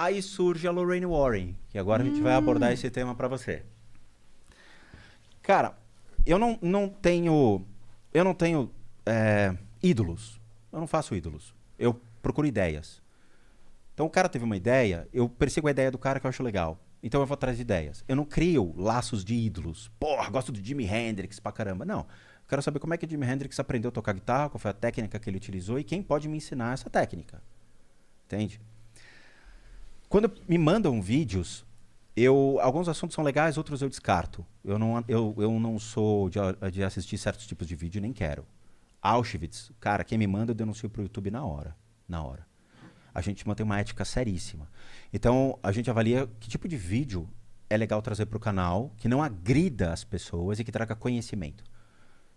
Aí surge a Lorraine Warren, que agora a gente vai abordar esse tema pra você. Cara, eu não tenho ídolos. Eu não faço ídolos. Eu procuro ideias. Então o cara teve uma ideia, eu persigo a ideia do cara que eu acho legal. Então eu vou atrás de ideias. Eu não crio laços de ídolos. Porra, gosto do Jimi Hendrix pra caramba. Não. Eu quero saber como é que o Jimi Hendrix aprendeu a tocar guitarra, qual foi a técnica que ele utilizou e quem pode me ensinar essa técnica. Entende? Quando me mandam vídeos, alguns assuntos são legais, outros eu descarto. Eu não sou de assistir certos tipos de vídeo, nem quero. Auschwitz, cara, quem me manda eu denuncio pro YouTube na hora. A gente mantém uma ética seríssima. Então, a gente avalia que tipo de vídeo é legal trazer pro canal, que não agrida as pessoas e que traga conhecimento.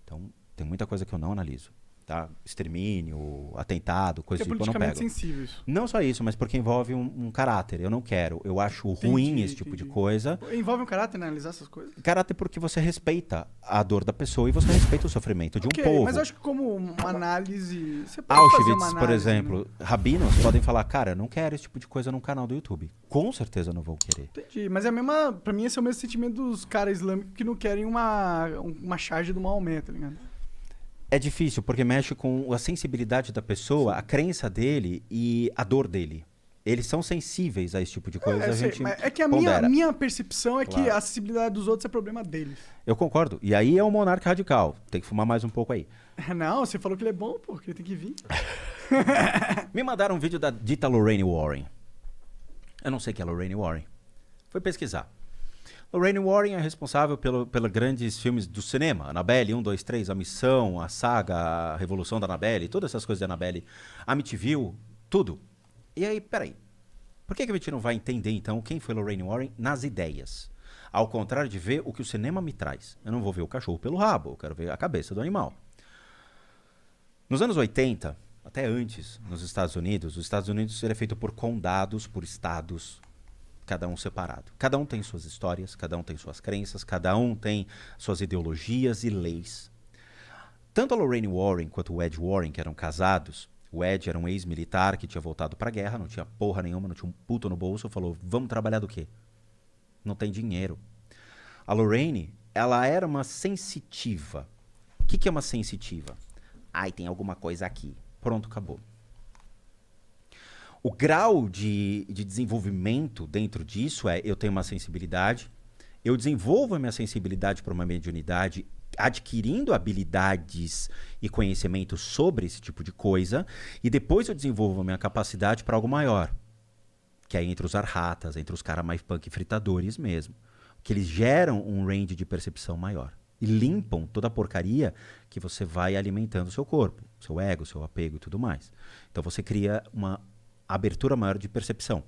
Então, tem muita coisa que eu não analiso. Tá? Extermínio, atentado, coisa do tipo, eu não pego. É politicamente sensível isso. Não só isso, mas porque envolve um caráter. Eu não quero. Eu acho ruim esse tipo de coisa. Envolve um caráter, né? Analisar essas coisas? Caráter porque você respeita a dor da pessoa e você respeita o sofrimento de um povo. Mas eu acho que como uma análise... Você pode fazer Auschwitz, uma análise, por exemplo, né? rabinos podem falar, cara, eu não quero esse tipo de coisa num canal do YouTube. Com certeza não vou querer. Entendi. Mas é a mesma... Pra mim, esse é o mesmo sentimento dos caras islâmicos que não querem uma charge do Maomé, tá ligado? É difícil, porque mexe com a sensibilidade da pessoa, a crença dele e a dor dele. Eles são sensíveis a esse tipo de coisa. É que a minha percepção é que a acessibilidade dos outros é problema deles. Eu concordo. E aí é um monarca radical. Tem que fumar mais um pouco aí. Não, você falou que ele é bom, pô, que ele tem que vir. Me mandaram um vídeo da dita Lorraine Warren. Eu não sei quem é Lorraine Warren. Fui pesquisar. Lorraine Warren é responsável pelos grandes filmes do cinema. Annabelle 1, 2, 3, A Missão, a Saga, a Revolução da Annabelle, todas essas coisas da Annabelle. Amityville, tudo. E aí, peraí. Por que a gente não vai entender, então, quem foi Lorraine Warren nas ideias? Ao contrário de ver o que o cinema me traz. Eu não vou ver o cachorro pelo rabo, eu quero ver a cabeça do animal. Nos anos 80, até antes, nos Estados Unidos, os Estados Unidos era feito por condados, por estados, cada um separado. Cada um tem suas histórias, cada um tem suas crenças, cada um tem suas ideologias e leis. Tanto a Lorraine Warren quanto o Ed Warren, que eram casados, o Ed era um ex-militar que tinha voltado pra guerra, não tinha porra nenhuma, não tinha um puto no bolso, falou, vamos trabalhar do quê? Não tem dinheiro. A Lorraine, ela era uma sensitiva. O que é uma sensitiva? Ai, tem alguma coisa aqui. Pronto, acabou. O grau de desenvolvimento dentro disso é, eu tenho uma sensibilidade, eu desenvolvo a minha sensibilidade para uma mediunidade, adquirindo habilidades e conhecimento sobre esse tipo de coisa, e depois eu desenvolvo a minha capacidade para algo maior, que é entre os arhatas, entre os caras mais punk fritadores mesmo, que eles geram um range de percepção maior e limpam toda a porcaria que você vai alimentando o seu corpo, seu ego, seu apego e tudo mais. Então você cria uma abertura maior de percepção.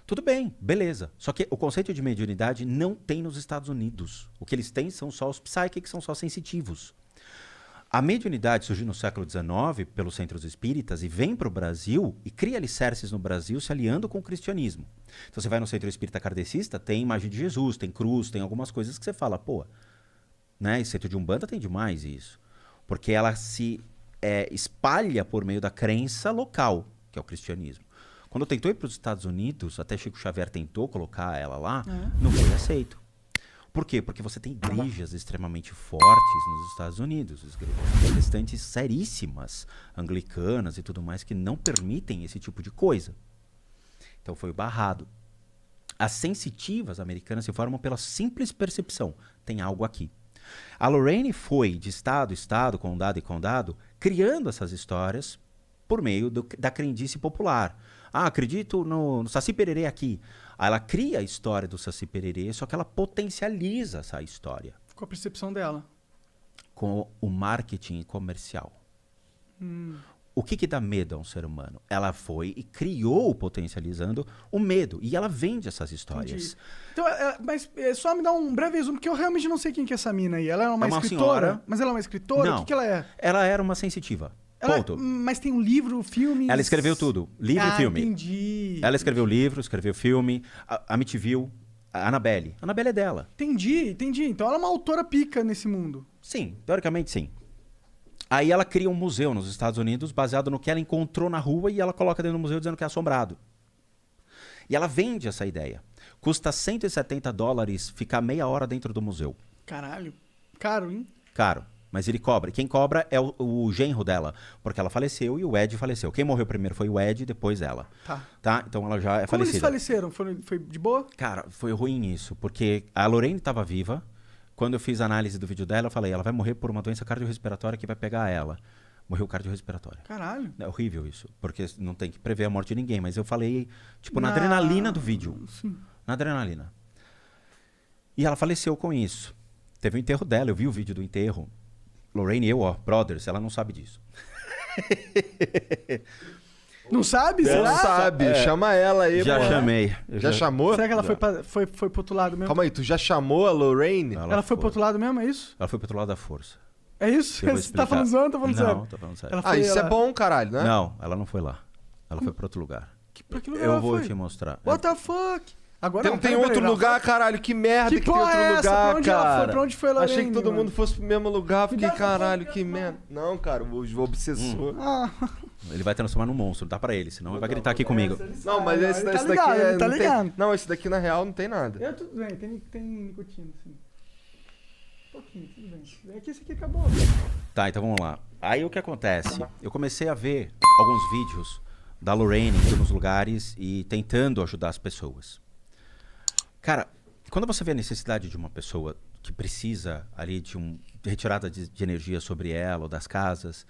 Tudo bem, beleza. Só que o conceito de mediunidade não tem nos Estados Unidos. O que eles têm são só os psychics, são só sensitivos. A mediunidade surgiu no século XIX pelos centros espíritas e vem para o Brasil e cria alicerces no Brasil se aliando com o cristianismo. Então você vai no centro espírita kardecista, tem imagem de Jesus, tem cruz, tem algumas coisas que você fala, pô, né, esse centro de Umbanda tem demais isso. Porque ela se espalha por meio da crença local, que é o cristianismo. Quando tentou ir para os Estados Unidos, até Chico Xavier tentou colocar ela lá, não foi aceito. Por quê? Porque você tem igrejas extremamente fortes nos Estados Unidos, igrejas protestantes seríssimas, anglicanas e tudo mais, que não permitem esse tipo de coisa. Então foi barrado. As sensitivas americanas se formam pela simples percepção. Tem algo aqui. A Lorraine foi de estado, estado, condado e condado, criando essas histórias por meio da crendice popular. Ah, acredito no Saci Pererê aqui. Aí ela cria a história do Saci Pererê, só que ela potencializa essa história. Com a percepção dela. Com o marketing comercial. O que dá medo a um ser humano? Ela foi e criou, potencializando o medo. E ela vende essas histórias. Entendi. Então, mas só me dá um breve resumo, porque eu realmente não sei quem que é essa mina aí. Ela é uma escritora? Senhora. Mas ela é uma escritora? Não. O que ela é? Ela era uma sensitiva. Ponto. Mas tem um livro, filme... Ela escreveu tudo. Livro e filme. Entendi. Ela escreveu livro, escreveu filme. A Amityville, a Annabelle. A Annabelle é dela. Entendi. Então ela é uma autora pica nesse mundo. Sim, teoricamente sim. Aí ela cria um museu nos Estados Unidos baseado no que ela encontrou na rua e ela coloca dentro do museu dizendo que é assombrado. E ela vende essa ideia. Custa $170 ficar meia hora dentro do museu. Caralho. Caro, hein? Caro. Mas ele cobra. Quem cobra é o genro dela. Porque ela faleceu e o Ed faleceu. Quem morreu primeiro foi o Ed, depois ela. Tá? Então ela já é Como falecida. eles faleceram? Foi de boa? Cara, foi ruim isso. Porque a Lorraine estava viva. Quando eu fiz a análise do vídeo dela, eu falei, ela vai morrer por uma doença cardiorrespiratória que vai pegar ela. Morreu cardiorrespiratória. Caralho. É horrível isso. Porque não tem que prever a morte de ninguém. Mas eu falei, tipo, na adrenalina do vídeo. Sim. Na adrenalina. E ela faleceu com isso. Teve o enterro dela. Eu vi o vídeo do enterro. Lorraine e eu, brothers, ela não sabe disso. Não sabe? Não Será? sabe, chama ela aí, Já mano. chamei. Já chamou? Será que ela Já. foi pro outro lado mesmo? Calma aí, tu já chamou a Lorraine? Ela foi pro outro lado mesmo, é isso? Ela foi pro outro lado da força. É isso? Eu vou Você tá explicar. falando zoando ou tá falando sério? Não, tô falando sério. Ela Ah, foi- isso é ela- bom, caralho, né? Não, ela não foi lá. Ela foi pra outro lugar. Pra que lugar Eu ela vou foi? te mostrar. What the fuck? Agora Tem, não, tem peraí, outro ela lugar, caralho, que merda Que que tem porra outro é essa? lugar, Pra onde ela cara. foi? Pra onde foi a Lorraine, Achei que todo mano? mundo fosse pro mesmo lugar, fiquei, dá essa caralho, porra que aqui, merda. Não, cara, o obsessor. Ah, Ele vai transformar num monstro, dá pra ele, senão ele vai gritar aqui comigo. Não, mas ele esse, tá esse ligado, daqui é. ele tá não tem- ligado. Não, esse daqui na real não tem nada. eu tudo bem, tem nicotina, assim. Um pouquinho, tudo bem. É que esse aqui acabou. Tá, então vamos lá. Aí o que acontece? Eu comecei a ver alguns vídeos da Lorraine indo nos lugares e tentando ajudar as pessoas. Cara, quando você vê a necessidade de uma pessoa que precisa ali de retirada de energia sobre ela ou das casas,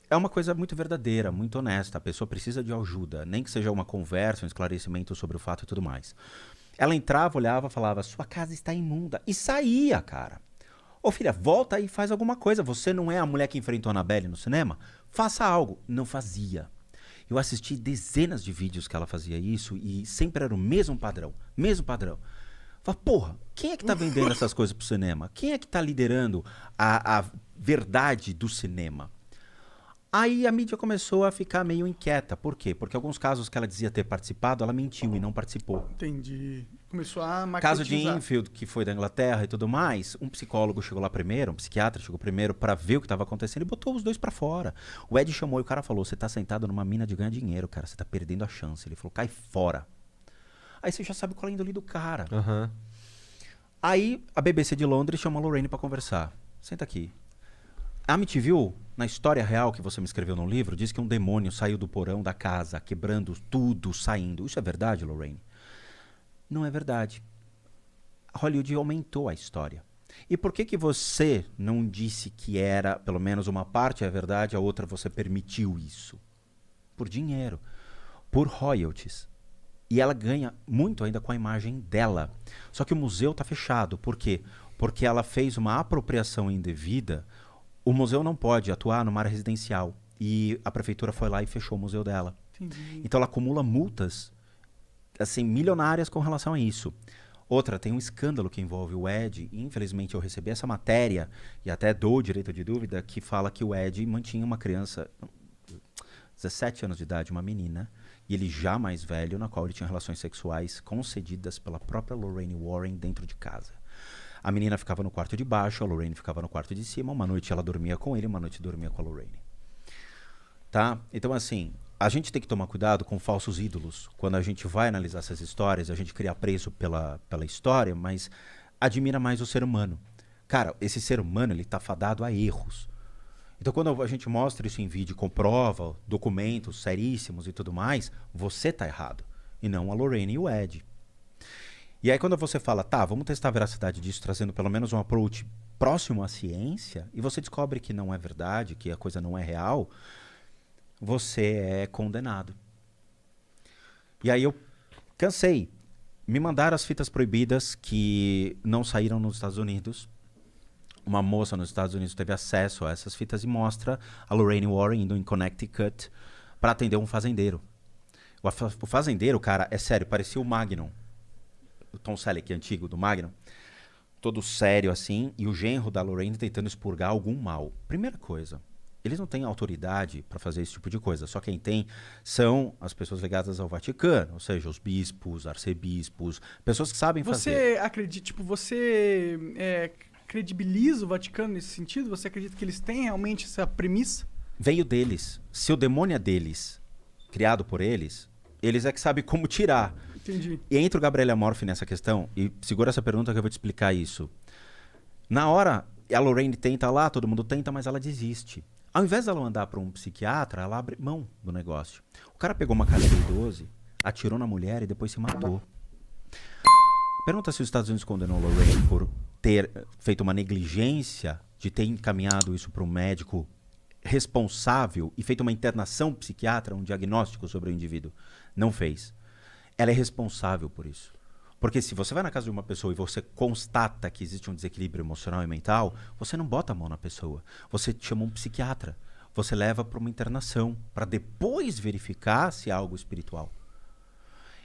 é uma coisa muito verdadeira, muito honesta. A pessoa precisa de ajuda, nem que seja uma conversa, um esclarecimento sobre o fato e tudo mais. Ela entrava, olhava, falava, sua casa está imunda. E saía, cara. Ô filha, volta aí e faz alguma coisa. Você não é a mulher que enfrentou a Annabelle no cinema? Faça algo. Não fazia. Eu assisti dezenas de vídeos que ela fazia isso e sempre era o mesmo padrão. Mesmo padrão. Fala, porra, quem é que tá vendendo essas coisas pro cinema? Quem é que tá liderando a verdade do cinema? Aí a mídia começou a ficar meio inquieta. Por quê? Porque alguns casos que ela dizia ter participado, ela mentiu e não participou. Entendi. Começou a Caso de maquetizar. Enfield, que foi da Inglaterra e tudo mais, um psicólogo chegou lá primeiro, um psiquiatra chegou primeiro pra ver o que estava acontecendo e botou os dois pra fora. O Ed chamou e o cara falou, você tá sentado numa mina de ganhar dinheiro, cara, você tá perdendo a chance. Ele falou, cai fora. Aí você já sabe qual é a índole do cara. Aham. Aí a BBC de Londres chamou a Lorraine pra conversar. Senta aqui. A Amityville, na história real que você me escreveu no livro, diz que um demônio saiu do porão da casa, quebrando tudo, saindo. Isso é verdade, Lorraine? Não é verdade. Hollywood aumentou a história. E por que você não disse que era, pelo menos uma parte é verdade, a outra você permitiu isso? Por dinheiro. Por royalties. E ela ganha muito ainda com a imagem dela. Só que o museu está fechado. Por quê? Porque ela fez uma apropriação indevida. O museu não pode atuar numa área residencial. E a prefeitura foi lá e fechou o museu dela. Entendi. Então ela acumula multas assim, milionárias com relação a isso. Outra, tem um escândalo que envolve o Ed. E, infelizmente, eu recebi essa matéria e até dou o direito de dúvida que fala que o Ed mantinha uma criança, 17 anos de idade, uma menina, e ele já mais velho, na qual ele tinha relações sexuais concedidas pela própria Lorraine Warren dentro de casa. A menina ficava no quarto de baixo, a Lorraine ficava no quarto de cima. Uma noite ela dormia com ele, uma noite dormia com a Lorraine. Tá? Então, assim, a gente tem que tomar cuidado com falsos ídolos. Quando a gente vai analisar essas histórias, a gente cria apreço pela história, mas admira mais o ser humano. Cara, esse ser humano, ele tá fadado a erros. Então, quando a gente mostra isso em vídeo, comprova, documentos seríssimos e tudo mais, você tá errado. E não a Lorraine e o Ed. E aí, quando você fala, tá, vamos testar a veracidade disso, trazendo pelo menos um approach próximo à ciência, e você descobre que não é verdade, que a coisa não é real, você é condenado. E aí eu cansei. Me mandaram as fitas proibidas que não saíram nos Estados Unidos. Uma moça nos Estados Unidos teve acesso a essas fitas e mostra a Lorraine Warren indo em Connecticut para atender um fazendeiro. O fazendeiro, cara, é sério, parecia o Magnum. O Tom Selleck antigo do Magnum. Todo sério assim. E o genro da Lorraine tentando expurgar algum mal. Primeira coisa. Eles não têm autoridade para fazer esse tipo de coisa. Só quem tem são as pessoas ligadas ao Vaticano. Ou seja, os bispos, arcebispos, pessoas que sabem fazer. Você acredita, tipo, você credibiliza o Vaticano nesse sentido? Você acredita que eles têm realmente essa premissa? Veio deles. Se o demônio é deles, criado por eles, eles é que sabem como tirar. Entendi. E entra o Gabriele Amorfi nessa questão, e segura essa pergunta que eu vou te explicar isso. Na hora, a Lorraine tenta lá, todo mundo tenta, mas ela desiste. Ao invés dela mandar para um psiquiatra, ela abre mão do negócio. O cara pegou uma calibre 12, atirou na mulher e depois se matou. Pergunta se os Estados Unidos condenou a Lorraine por ter feito uma negligência de ter encaminhado isso para um médico responsável e feito uma internação psiquiatra, um diagnóstico sobre o indivíduo. Não fez. Ela é responsável por isso. Porque se você vai na casa de uma pessoa e você constata que existe um desequilíbrio emocional e mental, você não bota a mão na pessoa. Você chama um psiquiatra. Você leva para uma internação, para depois verificar se é algo espiritual.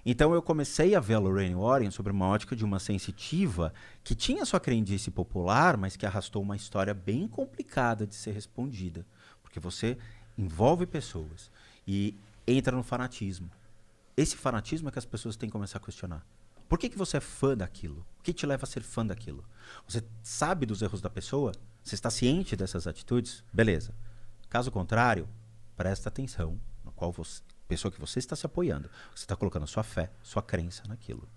Então eu comecei a ver a Lorraine Warren sobre uma ótica de uma sensitiva que tinha sua crendice popular, mas que arrastou uma história bem complicada de ser respondida. Porque você envolve pessoas e entra no fanatismo. Esse fanatismo é que as pessoas têm que começar a questionar. Por que você é fã daquilo? O que te leva a ser fã daquilo? Você sabe dos erros da pessoa? Você está ciente dessas atitudes? Beleza. Caso contrário, presta atenção na qual pessoa que você está se apoiando. Você está colocando a sua fé, sua crença naquilo.